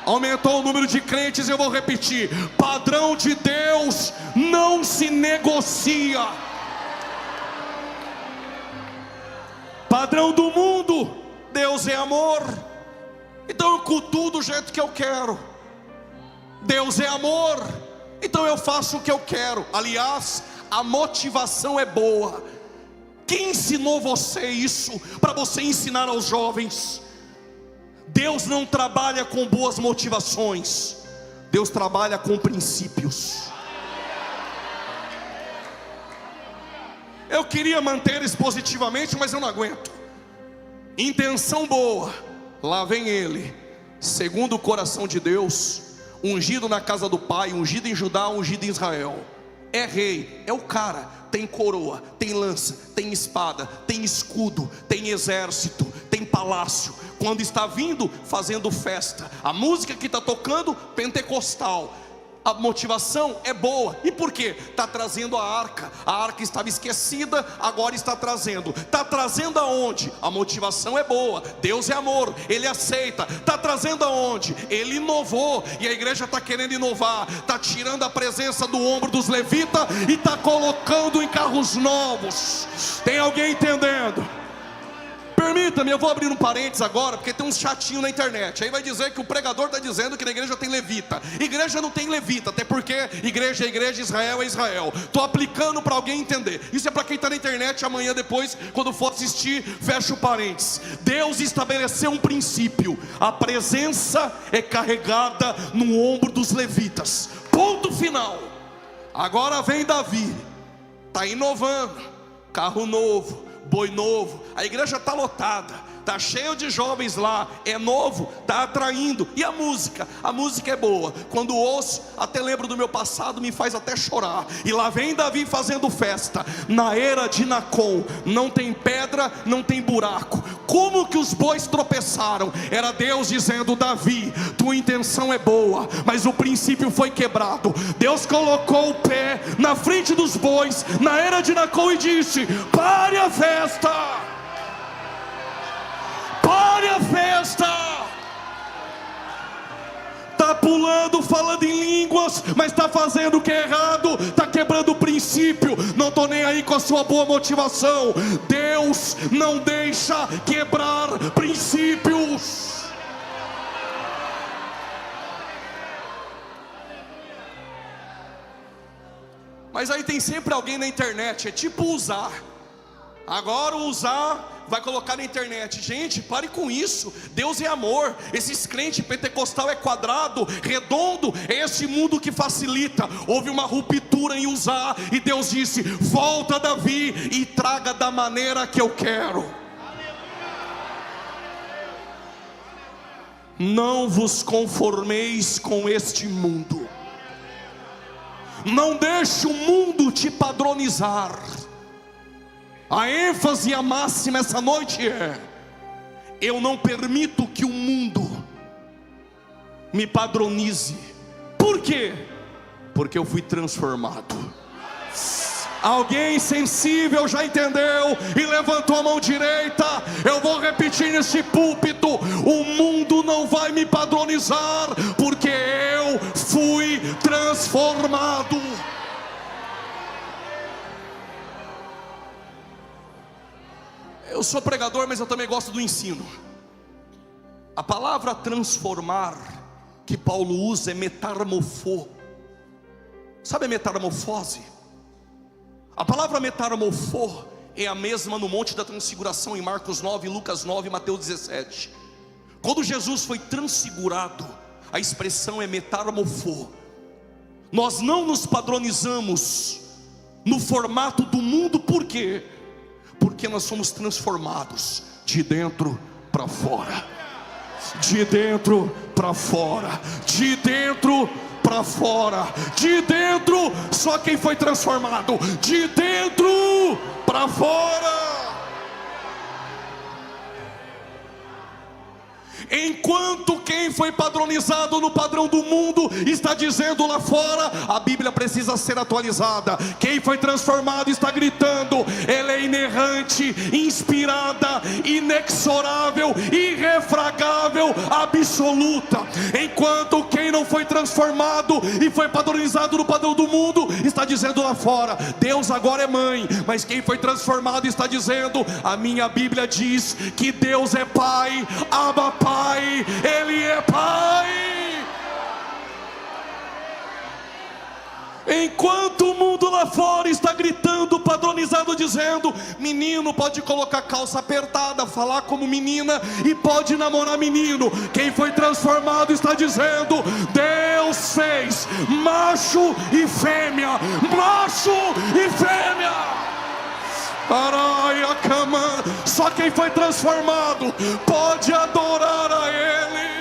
Aumentou o número de crentes, eu vou repetir: padrão de Deus não se negocia. Padrão do mundo, Deus é amor, então eu cultuo do jeito que eu quero. Deus é amor, então eu faço o que eu quero. Aliás, a motivação é boa. Quem ensinou você isso para você ensinar aos jovens? Deus não trabalha com boas motivações, Deus trabalha com princípios. Eu queria manter isso positivamente, mas eu não aguento. Intenção boa, lá vem ele, segundo o coração de Deus, ungido na casa do Pai, ungido em Judá, ungido em Israel. É rei, é o cara, tem coroa, tem lança, tem espada, tem escudo, tem exército, tem palácio. Quando está vindo, fazendo festa. A música que está tocando, pentecostal. A motivação é boa. E por quê? Está trazendo a arca estava esquecida, agora está trazendo. Está trazendo aonde? A motivação é boa. Deus é amor, Ele aceita. Está trazendo aonde? Ele inovou, e a igreja está querendo inovar. Está tirando a presença do ombro dos levitas e está colocando em carros novos. Tem alguém entendendo? Permita-me, eu vou abrir um parênteses agora, porque tem uns chatinhos na internet. Aí vai dizer que o pregador está dizendo que na igreja tem levita. Igreja não tem levita, até porque igreja é igreja, Israel é Israel. Estou aplicando para alguém entender. Isso é para quem está na internet. Amanhã depois, quando for assistir, fecha o parênteses. Deus estabeleceu um princípio: a presença é carregada no ombro dos levitas. Ponto final. Agora vem Davi, está inovando, carro novo, boi novo, a igreja está lotada, está cheio de jovens lá, é novo, está atraindo. E a música é boa. Quando ouço, até lembro do meu passado, me faz até chorar. E lá vem Davi fazendo festa. Na era de Nacon, não tem pedra, não tem buraco. Como que os bois tropeçaram? Era Deus dizendo: Davi, tua intenção é boa, mas o princípio foi quebrado. Deus colocou o pé na frente dos bois na era de Nacon e disse: pare a festa, pare a festa. Está pulando, falando em línguas, mas está fazendo o que é errado, está quebrando o princípio. Não estou nem aí com a sua boa motivação. Deus não deixa quebrar princípios. Mas aí tem sempre alguém na internet, é tipo usar. Agora o usar vai colocar na internet. Gente, pare com isso. Deus é amor. Esses crentes pentecostal é quadrado, redondo. É esse mundo que facilita. Houve uma ruptura em usar, e Deus disse: volta, Davi, e traga da maneira que eu quero. Não vos conformeis com este mundo. Não deixe o mundo te padronizar. A ênfase e a máxima essa noite é: eu não permito que o mundo me padronize. Por quê? Porque eu fui transformado. Alguém sensível já entendeu e levantou a mão direita? Eu vou repetir nesse púlpito: o mundo não vai me padronizar, porque eu fui transformado. Eu sou pregador, mas eu também gosto do ensino. A palavra transformar que Paulo usa é metamorfô. Sabe a metamorfose? A palavra metamorfô é a mesma no Monte da Transfiguração, em Marcos 9, Lucas 9 e Mateus 17. Quando Jesus foi transfigurado, a expressão é metamorfô. Nós não nos padronizamos no formato do mundo. Por quê? Porque nós somos transformados de dentro para fora. De dentro para fora. De dentro para fora. De dentro, só quem foi transformado. De dentro para fora. Enquanto quem foi padronizado no padrão do mundo está dizendo lá fora, a Bíblia precisa ser atualizada. Quem foi transformado está gritando: ela é inerrante, inspirada, inexorável, irrefragável, absoluta. Enquanto quem não foi transformado e foi padronizado no padrão do mundo está dizendo lá fora: Deus agora é mãe. Mas quem foi transformado está dizendo: a minha Bíblia diz que Deus é Pai, Abba Pai, Ele é Pai. Enquanto o mundo lá fora está gritando, padronizado, dizendo: menino pode colocar calça apertada, falar como menina e pode namorar menino. Quem foi transformado está dizendo: Deus fez macho e fêmea, macho e fêmea. Só quem foi transformado pode adorar a Ele.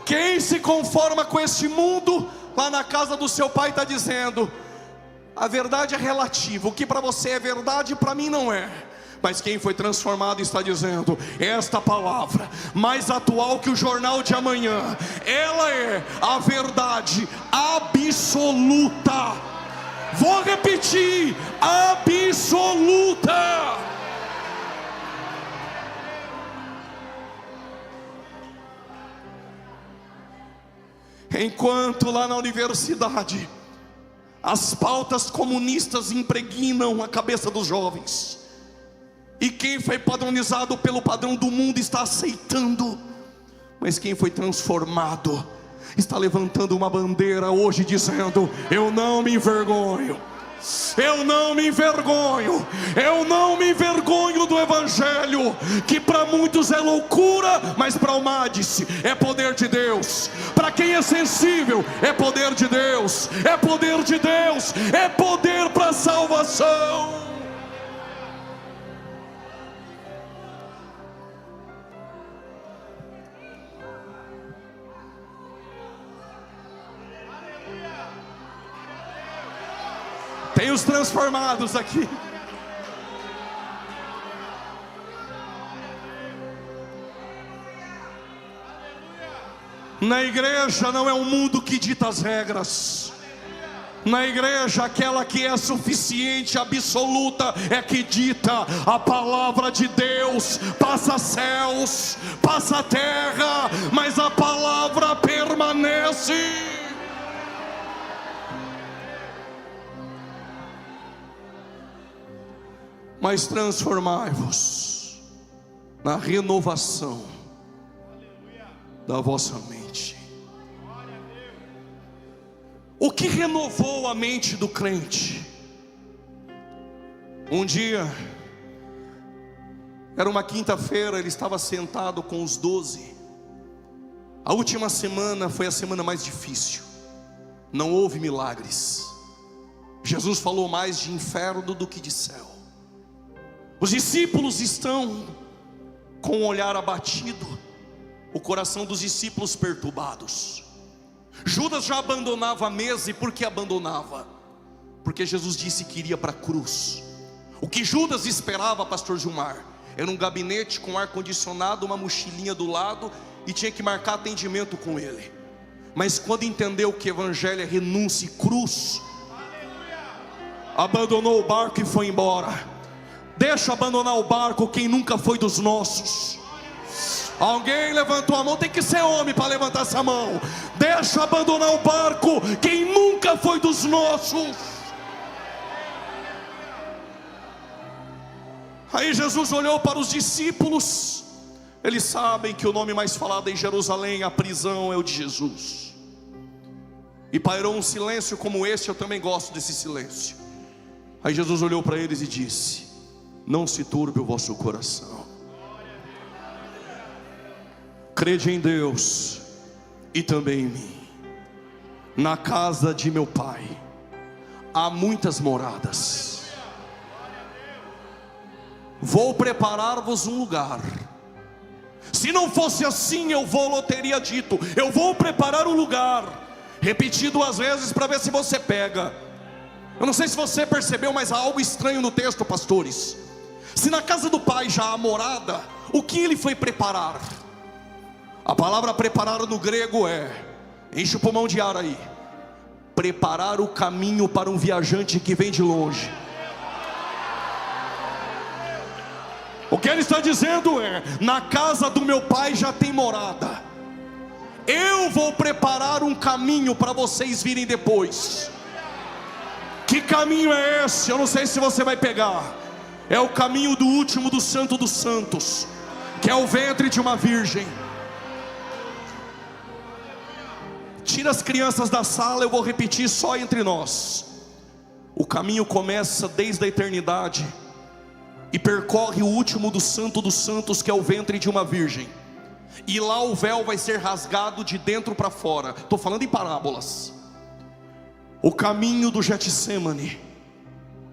Quem se conforma com este mundo, lá na casa do seu pai está dizendo: a verdade é relativa, o que para você é verdade, para mim não é. Mas quem foi transformado está dizendo: esta palavra, mais atual que o jornal de amanhã, ela é a verdade absoluta. Vou repetir: absoluta. Enquanto lá na universidade As pautas comunistas impregnam a cabeça dos jovens, e quem foi padronizado pelo padrão do mundo está aceitando, mas quem foi transformado está levantando uma bandeira hoje dizendo: eu não me envergonho, eu não me envergonho, eu não me envergonho do Evangelho, que para muitos é loucura, mas para o Madis é poder de Deus. Para quem é sensível, é poder de Deus, é poder de Deus, é poder para a salvação. Tem os transformados aqui. Na igreja não é um mundo que dita as regras. Na igreja, aquela que é suficiente, absoluta, é que dita a palavra de Deus. Passa céus, passa terra, mas a palavra permanece. Mas transformai-vos na renovação da vossa mente. O que renovou a mente do crente? Um dia, era uma quinta-feira, ele estava sentado com os 12. A última semana foi a semana mais difícil. Não houve milagres. Jesus falou mais de inferno do que de céu. Os discípulos estão com o olhar abatido, o coração dos discípulos perturbados. Judas já abandonava a mesa. E por que abandonava? Porque Jesus disse que iria para a cruz. O que Judas esperava, pastor Gilmar, era um gabinete com ar-condicionado, uma mochilinha do lado, e tinha que marcar atendimento com ele. Mas quando entendeu que evangelho é renúncia e cruz, abandonou o barco e foi embora. Deixa abandonar o barco quem nunca foi dos nossos. Alguém levantou a mão, tem que ser homem para levantar essa mão. Deixa abandonar o barco quem nunca foi dos nossos. Aí Jesus olhou para os discípulos. Eles sabem que o nome mais falado em Jerusalém, a prisão, é o de Jesus. E pairou um silêncio como esse. Eu também gosto desse silêncio. Aí Jesus olhou para eles e disse: não se turbe o vosso coração. Crede em Deus e também em mim. Na casa de meu Pai há muitas moradas. Vou preparar-vos um lugar. Se não fosse assim, eu teria dito: eu vou preparar um lugar. Repetido 2 vezes para ver se você pega. Eu não sei se você percebeu, mas há algo estranho no texto, pastores. Se na casa do Pai já há morada, o que ele foi preparar? A palavra preparar no grego é, enche o pulmão de ar aí, preparar o caminho para um viajante que vem de longe. O que ele está dizendo é: na casa do meu Pai já tem morada. Eu vou preparar um caminho para vocês virem depois. Que caminho é esse? Eu não sei se você vai pegar. É o caminho do último do Santo dos Santos, que é o ventre de uma virgem. Tira as crianças da sala, eu vou repetir só entre nós. O caminho começa desde a eternidade e percorre o último do Santo dos Santos, que é o ventre de uma virgem. E lá o véu vai ser rasgado de dentro para fora. Estou falando em parábolas. O caminho do Getsemane,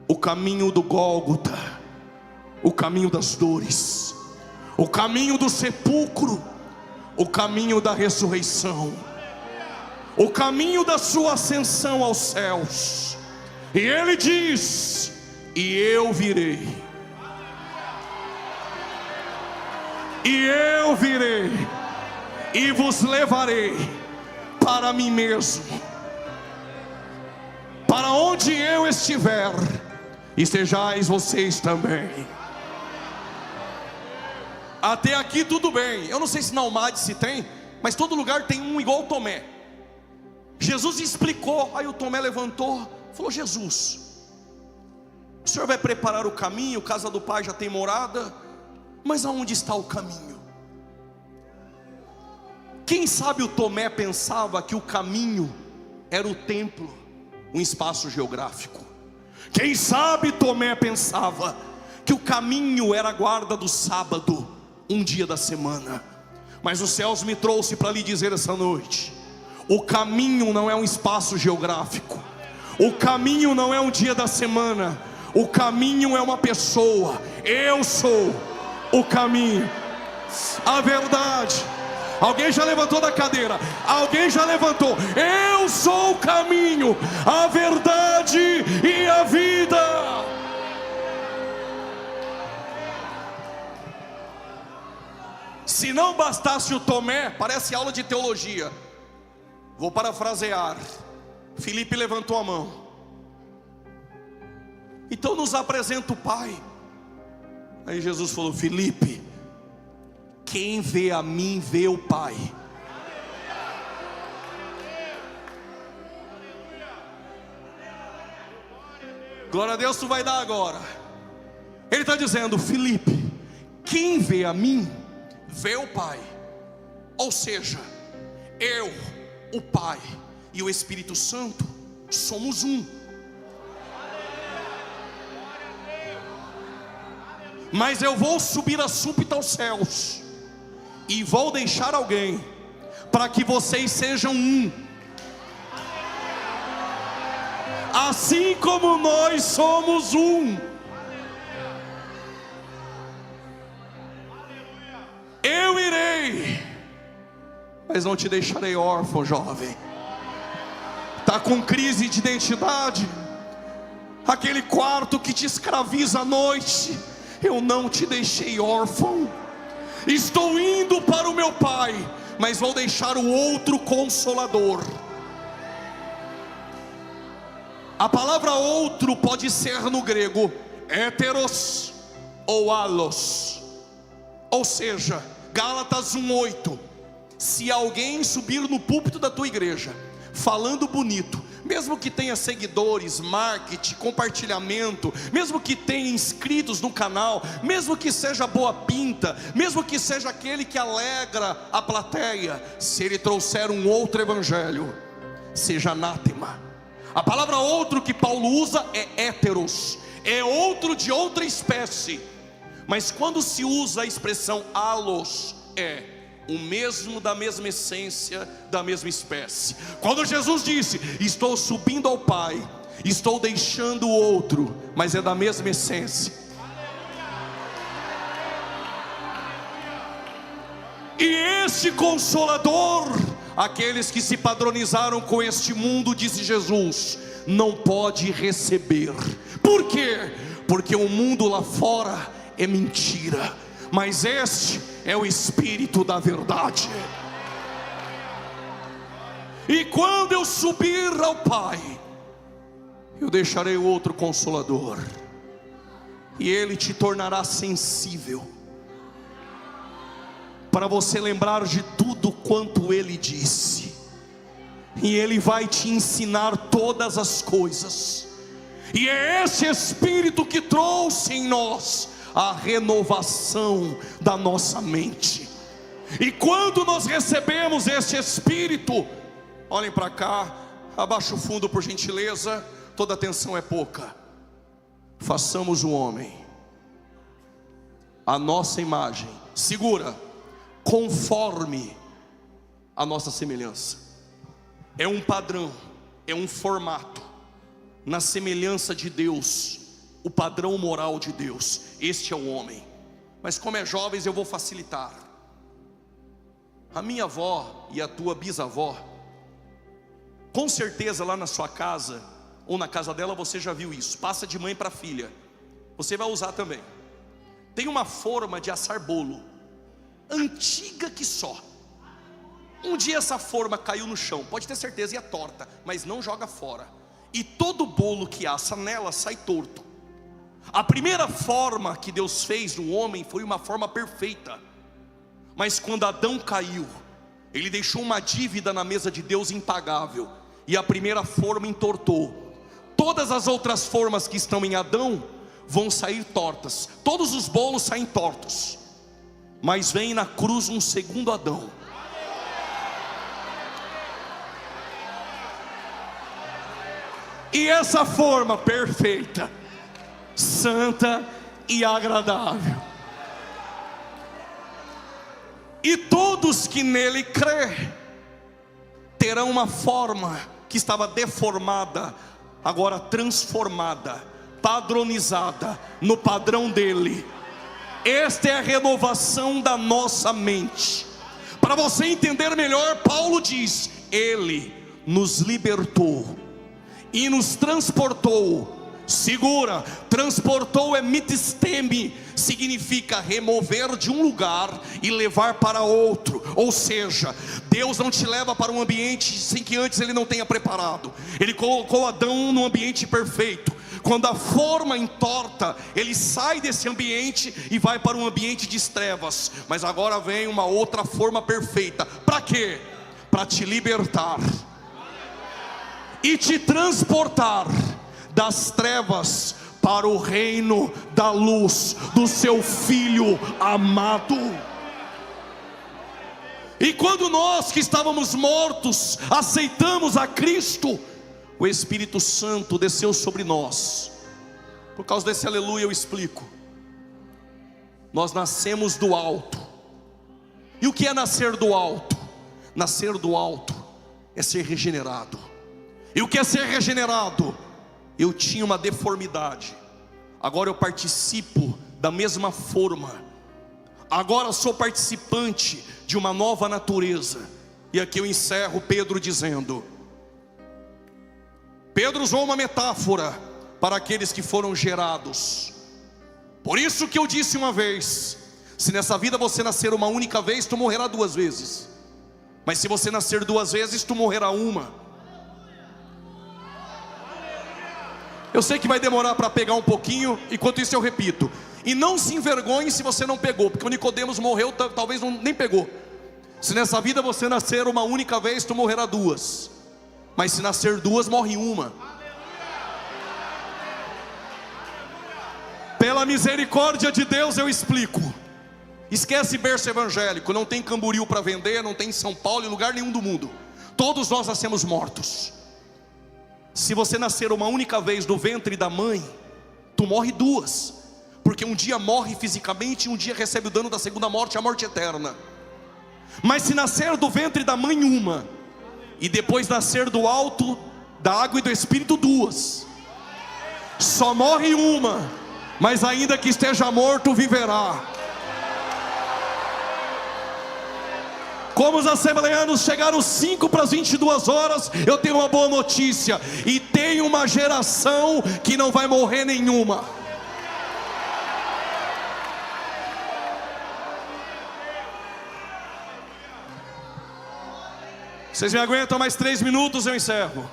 o caminho do Gólgota, o caminho das dores, o caminho do sepulcro, o caminho da ressurreição, o caminho da sua ascensão aos céus. E ele diz: e eu virei, e eu virei, e vos levarei para mim mesmo. Para onde eu estiver, estejais vocês também. Até aqui tudo bem. Eu não sei se na Almade se tem, mas todo lugar tem um igual Tomé. Jesus explicou, aí o Tomé levantou: falou: Jesus, o Senhor vai preparar o caminho, casa do Pai já tem morada, mas aonde está o caminho? Quem sabe o Tomé pensava que o caminho era o templo, um espaço geográfico. Quem sabe Tomé pensava que o caminho era a guarda do sábado, um dia da semana. Mas os céus me trouxe para lhe dizer essa noite: o caminho não é um espaço geográfico, o caminho não é um dia da semana, o caminho é uma pessoa. Eu sou o caminho, a verdade. Alguém já levantou da cadeira? Alguém já levantou? Eu sou o caminho, a verdade e a vida. Se não bastasse o Tomé, parece aula de teologia. Vou parafrasear. Filipe levantou a mão. Então nos apresenta o Pai. Aí Jesus falou: Filipe, quem vê a mim vê o Pai. Glória a Deus, tu vai dar agora. Ele está dizendo: Filipe, quem vê a mim vê o Pai. Ou seja, eu, o Pai e o Espírito Santo somos um. Mas eu vou subir a súbito aos céus e vou deixar alguém para que vocês sejam um, assim como nós somos um. Eu irei, mas não te deixarei órfão, jovem. Está com crise de identidade, aquele quarto que te escraviza à noite. Eu não te deixei órfão. Estou indo para o meu Pai, mas vou deixar o outro Consolador. A palavra outro pode ser no grego héteros ou alos. Ou seja, Gálatas 1:8. Se alguém subir no púlpito da tua igreja falando bonito, mesmo que tenha seguidores, marketing, compartilhamento, mesmo que tenha inscritos no canal, mesmo que seja boa pinta, mesmo que seja aquele que alegra a plateia, se ele trouxer um outro evangelho, seja anátema. A palavra outro que Paulo usa é héteros, é outro de outra espécie. Mas quando se usa a expressão alos, é o mesmo, da mesma essência, da mesma espécie. Quando Jesus disse: estou subindo ao Pai, estou deixando o outro, mas é da mesma essência. E este Consolador, aqueles que se padronizaram com este mundo, disse Jesus, não pode receber. Por quê? Porque o mundo lá fora é mentira, mas este é o Espírito da verdade. E quando eu subir ao Pai, eu deixarei o outro Consolador, e ele te tornará sensível, para você lembrar de tudo quanto ele disse, e ele vai te ensinar todas as coisas. E é esse Espírito que trouxe em nós a renovação da nossa mente. E quando nós recebemos este Espírito, olhem para cá, abaixa o fundo por gentileza, toda atenção é pouca. Façamos o homem a nossa imagem, segura, conforme a nossa semelhança. É um padrão, é um formato, na semelhança de Deus, o padrão moral de Deus. Este é o homem. Mas como é jovens, eu vou facilitar. A minha avó e a tua bisavó, com certeza lá na sua casa, ou na casa dela, você já viu isso. Passa de mãe para filha. Você vai usar também. Tem uma forma de assar bolo, antiga que só. Um dia essa forma caiu no chão, pode ter certeza, e é torta, mas não joga fora. E todo bolo que assa nela sai torto. A primeira forma que Deus fez no homem foi uma forma perfeita. Mas quando Adão caiu, ele deixou uma dívida na mesa de Deus impagável, e a primeira forma entortou. todas as outras formas que estão em Adão vão sair tortas. Todos os bolos saem tortos. Mas vem na cruz um segundo Adão. E essa forma perfeita, santa e agradável. E todos que nele crê terão uma forma que estava deformada, agora transformada, padronizada no padrão dele. Esta é a renovação da nossa mente. Para você entender melhor, Paulo diz: ele nos libertou e nos transportou. Segura, transportou é mitisteme, significa remover de um lugar e levar para outro. Ou seja, Deus não te leva para um ambiente sem que antes Ele não tenha preparado. Ele colocou Adão num ambiente perfeito. Quando a forma entorta, ele sai desse ambiente e vai para um ambiente de trevas. Mas agora vem uma outra forma perfeita. Para quê? Para te libertar e te transportar das trevas para o reino da luz do seu Filho amado. E quando nós que estávamos mortos aceitamos a Cristo, o Espírito Santo desceu sobre nós. Por causa desse aleluia eu explico. Nós nascemos do alto. E o que é nascer do alto? Nascer do alto é ser regenerado. E o que é ser regenerado? Eu tinha uma deformidade, agora eu participo da mesma forma. Agora sou participante de uma nova natureza. E aqui eu encerro Pedro dizendo: Pedro usou uma metáfora para aqueles que foram gerados. Por isso que eu disse uma vez: se nessa vida você nascer uma única vez, tu morrerá duas vezes. Mas se você nascer duas vezes, tu morrerá uma. Eu sei que vai demorar para pegar um pouquinho, enquanto isso eu repito. E não se envergonhe se você não pegou, porque o Nicodemos morreu, talvez nem pegou. Se nessa vida você nascer uma única vez, tu morrerá duas. Mas se nascer duas, morre uma. Pela misericórdia de Deus eu explico. Esquece berço evangélico. Não tem Camboriú para vender, não tem em São Paulo, em lugar nenhum do mundo. Todos nós nascemos mortos. Se você nascer uma única vez do ventre da mãe, tu morre duas. Porque um dia morre fisicamente e um dia recebe o dano da segunda morte, a morte eterna. Mas se nascer do ventre da mãe uma, e depois nascer do alto, da água e do Espírito duas, só morre uma, mas ainda que esteja morto viverá. Como os assembleanos chegaram 5 para as 22 horas, eu tenho uma boa notícia. E tem uma geração que não vai morrer nenhuma. Vocês me aguentam mais 3 minutos, eu encerro.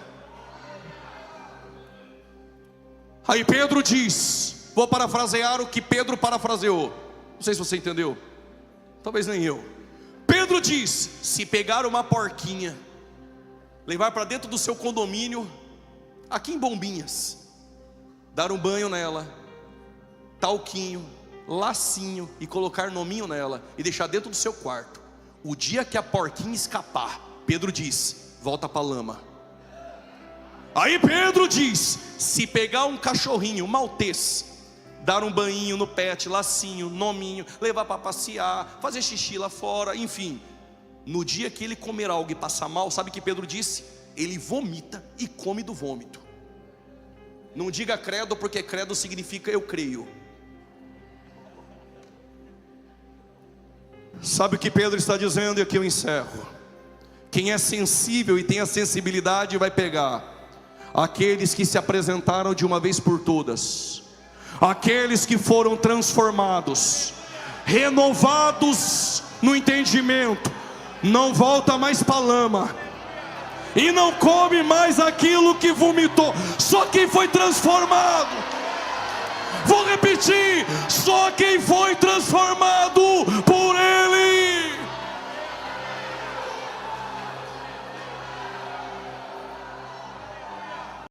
Aí Pedro diz, vou parafrasear o que Pedro parafraseou. Não sei se você entendeu, talvez nem eu. Pedro diz: se pegar uma porquinha, levar para dentro do seu condomínio, aqui em Bombinhas, dar um banho nela, talquinho, lacinho e colocar nominho nela e deixar dentro do seu quarto, o dia que a porquinha escapar, Pedro diz: volta para a lama. Aí Pedro diz: se pegar um cachorrinho, um maltês, dar um banhinho no pet, lacinho, nominho, levar para passear, fazer xixi lá fora, enfim, no dia que ele comer algo e passar mal, sabe o que Pedro disse? Ele vomita e come do vômito. Não diga credo, porque credo significa eu creio. Sabe o que Pedro está dizendo? E aqui eu encerro. Quem é sensível e tem a sensibilidade vai pegar aqueles que se apresentaram de uma vez por todas, aqueles que foram transformados, renovados no entendimento, não volta mais para a lama e não come mais aquilo que vomitou. Só quem foi transformado, vou repetir, só quem foi transformado